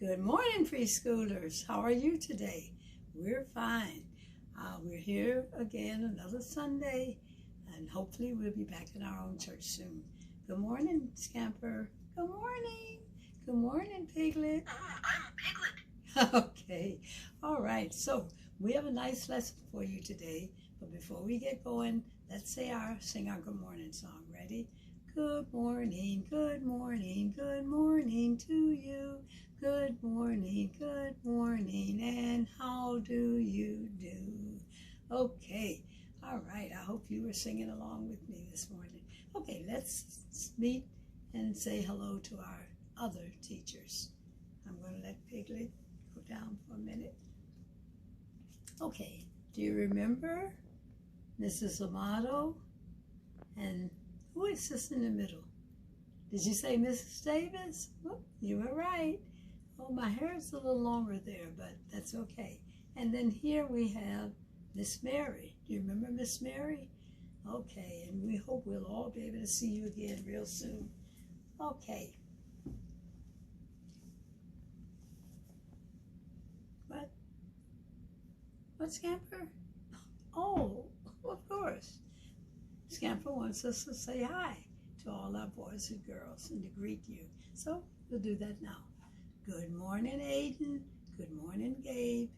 Good morning, preschoolers. How are you today? We're fine. We're here again another Sunday, and hopefully we'll be back in our own church soon. Good morning, Scamper. Good morning. Good morning, Piglet. Oh, I'm a piglet. Okay. All right. So we have a nice lesson for you today. But before we get going, let's sing our good morning song. Ready? Good morning, good morning, good morning to you. Good morning, and how do you do? Okay, all right, I hope you were singing along with me this morning. Okay, let's meet and say hello to our other teachers. I'm going to let Piglet go down for a minute. Okay, do you remember Mrs. Amato? And who is this in the middle? Did you say Mrs. Davis? Oh, you were right. Oh, my hair is a little longer there, but that's okay. And then here we have Miss Mary. Do you remember Miss Mary? Okay, and we hope we'll all be able to see you again real soon. Okay. What, Scamper? Oh, of course. Scamper wants us to say hi to all our boys and girls and to greet you. So we'll do that now. Good morning, Aiden. Good morning, Gabe.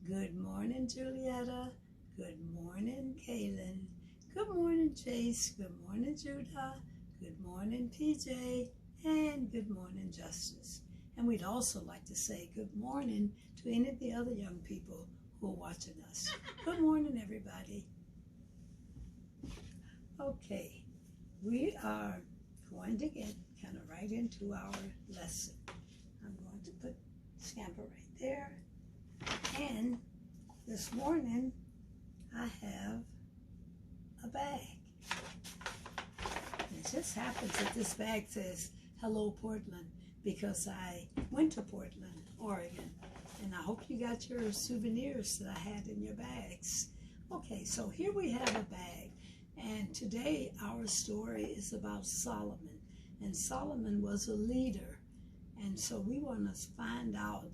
Good morning, Julietta. Good morning, Kaylin. Good morning, Jace. Good morning, Judah. Good morning, PJ. And good morning, Justice. And we'd also like to say good morning to any of the other young people who are watching us. Good morning, everybody. Okay, we are going to get kind of right into our lesson. I'm going to put Scamper right there. And this morning, I have a bag. It just happens that this bag says, Hello, Portland, because I went to Portland, Oregon. And I hope you got your souvenirs that I had in your bags. Okay, so here we have a bag. And today our story is about Solomon. And Solomon was a leader. And so we want to find out,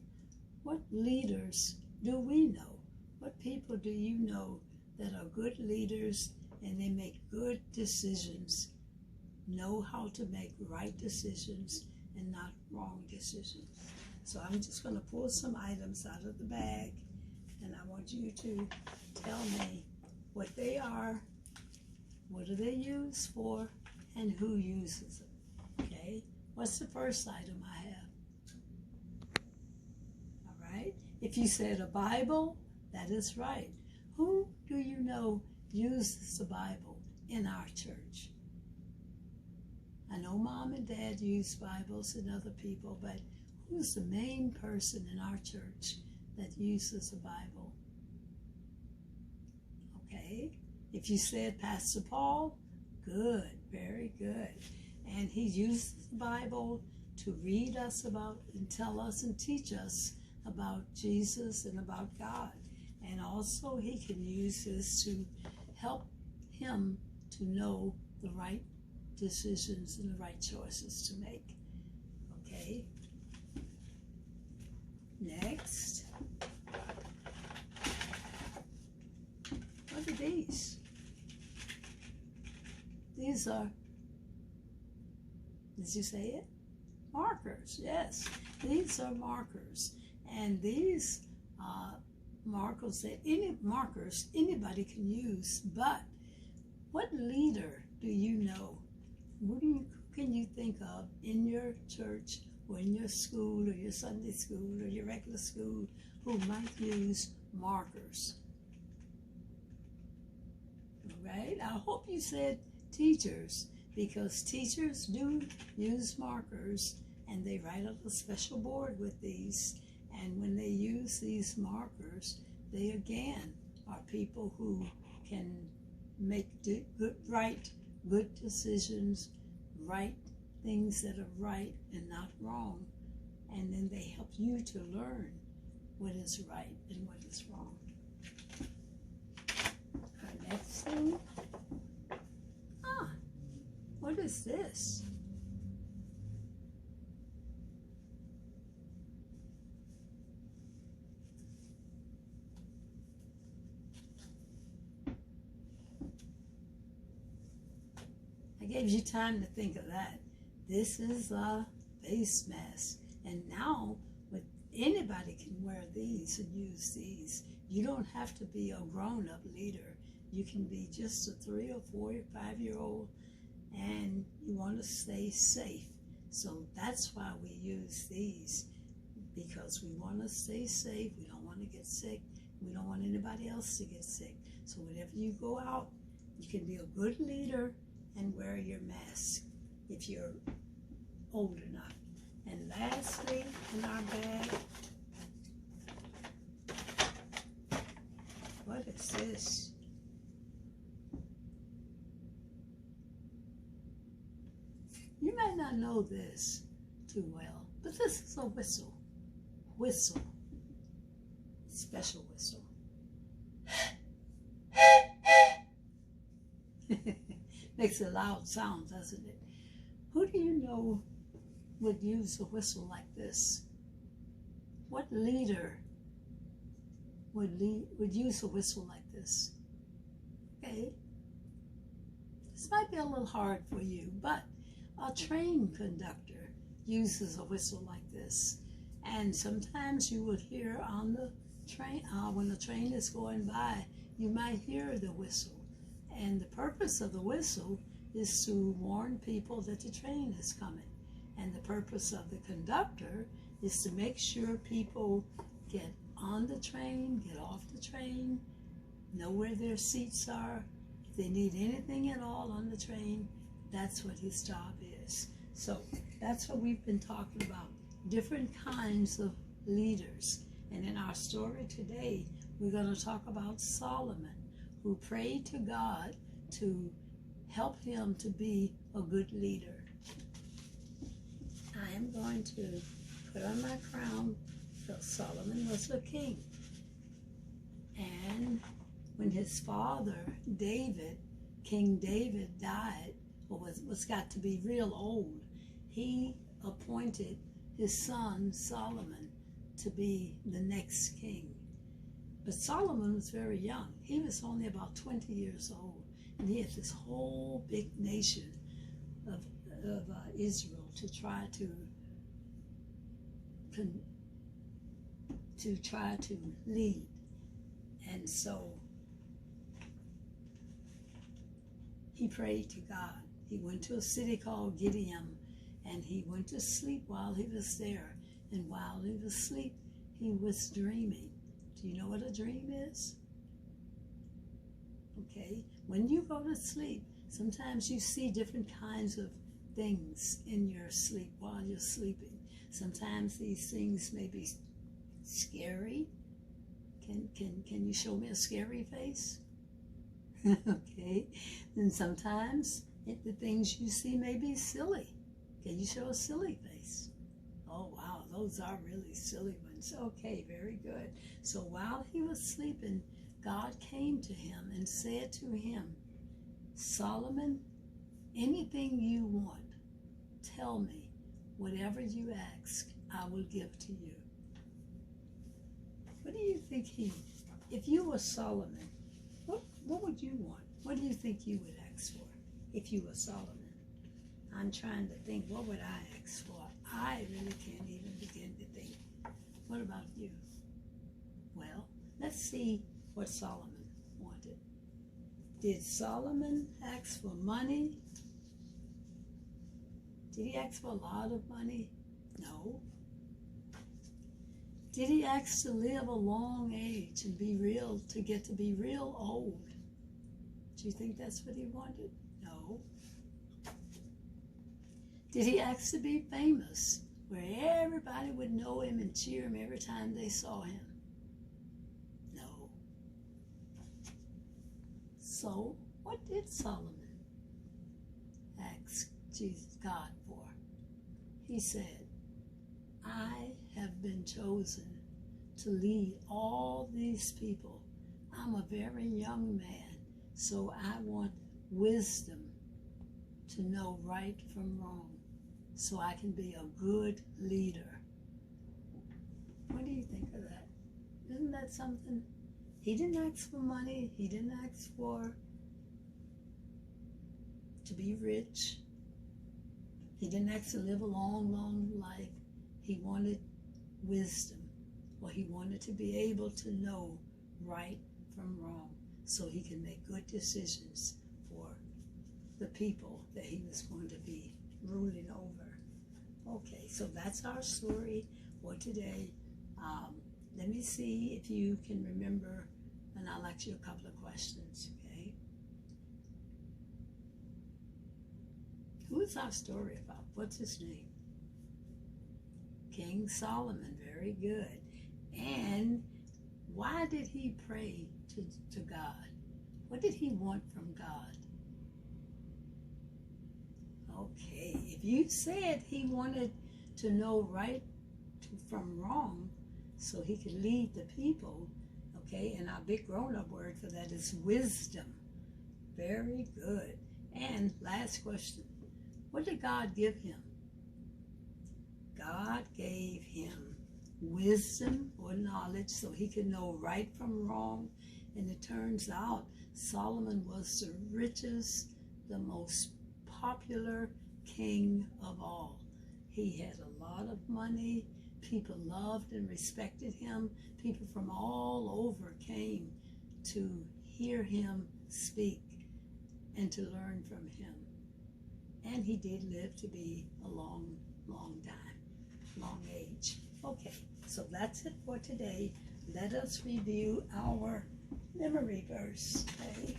what leaders do we know? What people do you know that are good leaders and they make good decisions, know how to make right decisions and not wrong decisions? So I'm just going to pull some items out of the bag, and I want you to tell me what they are, what are they used for, and who uses them, okay? What's the first item I have? All right, if you said a Bible, that is right. Who do you know uses the Bible in our church? I know Mom and Dad use Bibles and other people, but who's the main person in our church that uses the Bible? Okay. If you said Pastor Paul, good, very good. And he uses the Bible to read us about and tell us and teach us about Jesus and about God. And also he can use this to help him to know the right decisions and the right choices to make. Okay. Next. What are these? These are, did you say it? Markers, yes. These are markers. And these markers that anybody can use, but what leader do you know? Who can you think of in your church or in your school or your Sunday school or your regular school who might use markers? Right? I hope you said teachers, because teachers do use markers and they write on a special board with these. And when they use these markers, they again are people who can make good decisions, right things that are right and not wrong. And then they help you to learn what is right and what is wrong. Our next thing. What is this? gave you time to think of that. This is a face mask. And now, anybody can wear these and use these. You don't have to be a grown-up leader. You can be just a 3 or 4 or 5-year-old, and you want to stay safe. So that's why we use these, because we want to stay safe. We don't want to get sick. We don't want anybody else to get sick. So whenever you go out, you can be a good leader and wear your mask if you're old enough. And lastly, in our bag, what is this? You may not know this too well, but this is a whistle. Whistle. Special whistle. Makes a loud sound, doesn't it? Who do you know would use a whistle like this? What leader would use a whistle like this? Okay. This might be a little hard for you, but a train conductor uses a whistle like this. And sometimes you would hear on the train, when the train is going by, you might hear the whistle. And the purpose of the whistle is to warn people that the train is coming. And the purpose of the conductor is to make sure people get on the train, get off the train, know where their seats are. If they need anything at all on the train, that's what his job is. So that's what we've been talking about, different kinds of leaders. And in our story today, we're going to talk about Solomon, who prayed to God to help him to be a good leader. I am going to put on my crown because Solomon was a king. And when his father, David, King David, died, or was got to be real old, he appointed his son Solomon to be the next king. But Solomon was very young. He was only about 20 years old, and he had this whole big nation of Israel to try to lead. And so he prayed to God. He went to a city called Gideon, and he went to sleep while he was there. And while he was asleep, he was dreaming. Do you know what a dream is? Okay, when you go to sleep, sometimes you see different kinds of things in your sleep while you're sleeping. Sometimes these things may be scary. Can you show me a scary face? Okay, then sometimes the things you see may be silly. Can you show a silly face? Oh wow, those are really silly ones. Okay, very good. So while he was sleeping, God came to him and said to him, Solomon, anything you want, tell me. Whatever you ask, I will give to you. What do you think if you were Solomon, what would you want? What do you think you would ask for if you were Solomon? I'm trying to think, what would I ask for? I really can't even begin to think. What about you? Well, let's see what Solomon wanted. Did Solomon ask for money? Did he ask for a lot of money? No. Did he ask to live a long age and get to be real old? Do you think that's what he wanted? No. Did he ask to be famous, where everybody would know him and cheer him every time they saw him? No. So, what did Solomon ask God for? He said, I have been chosen to lead all these people. I'm a very young man, so I want wisdom to know right from wrong, so I can be a good leader. What do you think of that? Isn't that something? He didn't ask for money. He didn't ask to be rich. He didn't ask to live a long, long life. He wanted wisdom, or he wanted to be able to know right from wrong so he can make good decisions for the people that he was going to be ruling over. Okay, so that's our story for today. Let me see if you can remember, and I'll ask you a couple of questions, okay? Who is our story about? What's his name? King Solomon. Very good. And why did he pray to God? What did he want from God? Okay, if you said he wanted to know right from wrong so he could lead the people, okay, and our big grown-up word for that is wisdom. Very good. And last question, what did God give him? God gave him wisdom or knowledge so he could know right from wrong. And it turns out Solomon was the richest, the most popular king of all. He had a lot of money. People loved and respected him. People from all over came to hear him speak and to learn from him. And he did live to be a long, long time, long age. Okay, so that's it for today. Let us review our memory verse, okay?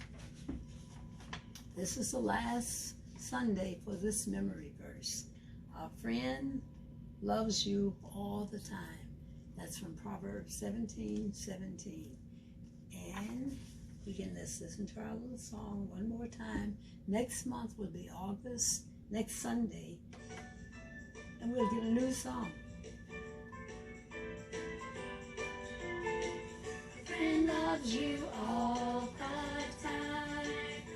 This is the last Sunday for this memory verse. A friend loves you all the time. That's from Proverbs 17:17. And we can listen to our little song one more time. Next month will be August, next Sunday, and we'll get a new song. A friend loves you all the time.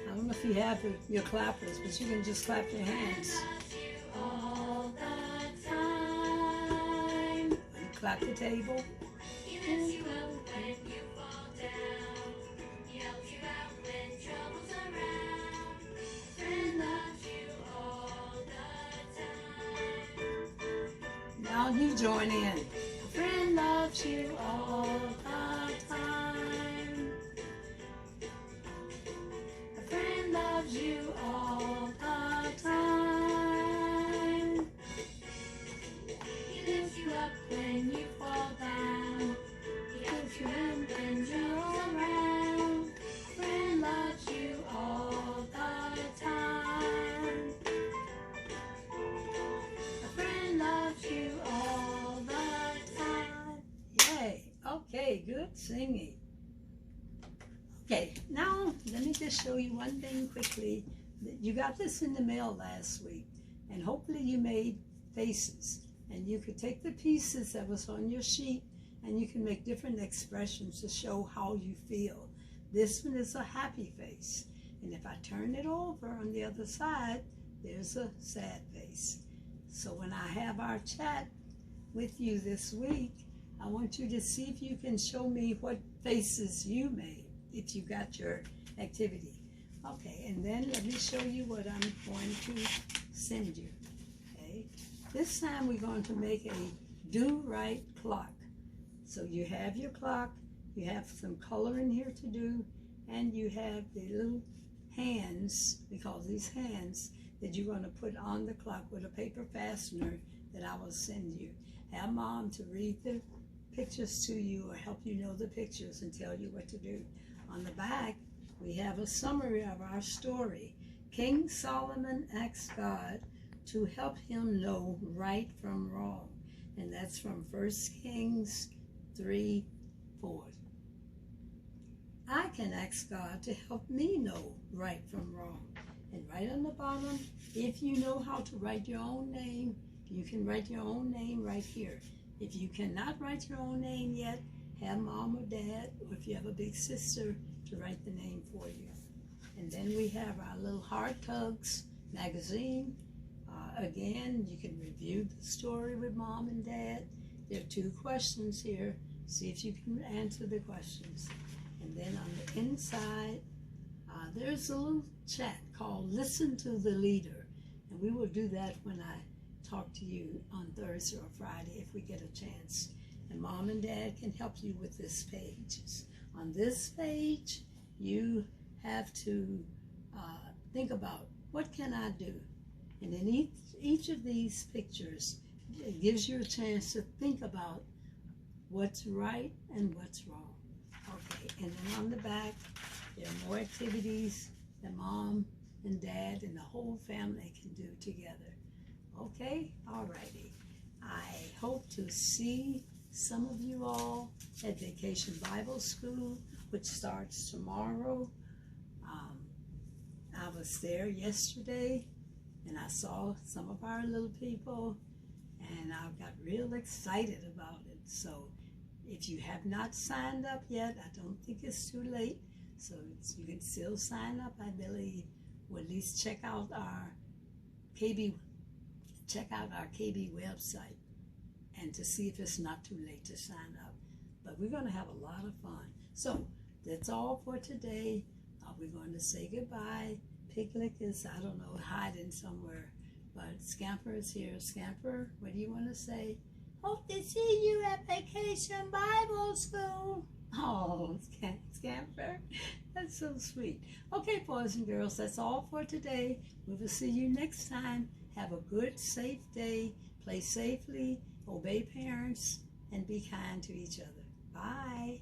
I don't know if you have your clappers, but you can just clap your hands. All the time. When you clap the table. He lifts you up when you fall down. He helps you out when trouble's around. A friend loves you all the time. Now you join in. A friend loves you all the time. A friend loves you all the time. He lifts you up when you fall down. He helps you out when trouble's around. A friend loves you all the time. A friend loves you all the time. Yay. Okay, good singing. Okay, now let me just show you one thing quickly. You got this in the mail last week, and hopefully you made faces. And you could take the pieces that was on your sheet, and you can make different expressions to show how you feel. This one is a happy face. And if I turn it over on the other side, there's a sad face. So when I have our chat with you this week, I want you to see if you can show me what faces you made, if you got your activity. Okay, and then let me show you what I'm going to send you. Okay, this time we're going to make a do-right clock. So you have your clock, you have some color in here to do, and you have the little hands, we call these hands, that you're going to put on the clock with a paper fastener that I will send you. Have Mom to read the pictures to you or help you know the pictures and tell you what to do. On the back, we have a summary of our story. King Solomon asked God to help him know right from wrong. And that's from 1 Kings 3:4. I can ask God to help me know right from wrong. And right on the bottom, if you know how to write your own name, you can write your own name right here. If you cannot write your own name yet, have Mom or Dad, or if you have a big sister, to write the name for you. And then we have our little Heart Tugs magazine. Again, you can review the story with Mom and Dad. There are 2 questions here. See if you can answer the questions. And then on the inside, there's a little chat called Listen to the Leader. And we will do that when I talk to you on Thursday or Friday if we get a chance. And Mom and Dad can help you with this page. On this page, you have to think about, what can I do? And in each of these pictures, it gives you a chance to think about what's right and what's wrong. Okay, and then on the back, there are more activities that Mom and Dad and the whole family can do together. Okay, all righty. I hope to see some of you all at Vacation Bible School, which starts tomorrow. I was there yesterday, and I saw some of our little people, and I got real excited about it. So if you have not signed up yet, I don't think it's too late. So you can still sign up, I believe. Or at least check out our KB website, and to see if it's not too late to sign up. But we're going to have a lot of fun. So that's all for today. We're going to say goodbye. Piglet is, I don't know, hiding somewhere. But Scamper is here. Scamper, what do you want to say? Hope to see you at Vacation Bible School. Oh, Scamper, that's so sweet. Okay, boys and girls, that's all for today. We will see you next time. Have a good, safe day. Play safely, obey parents, and be kind to each other. Bye.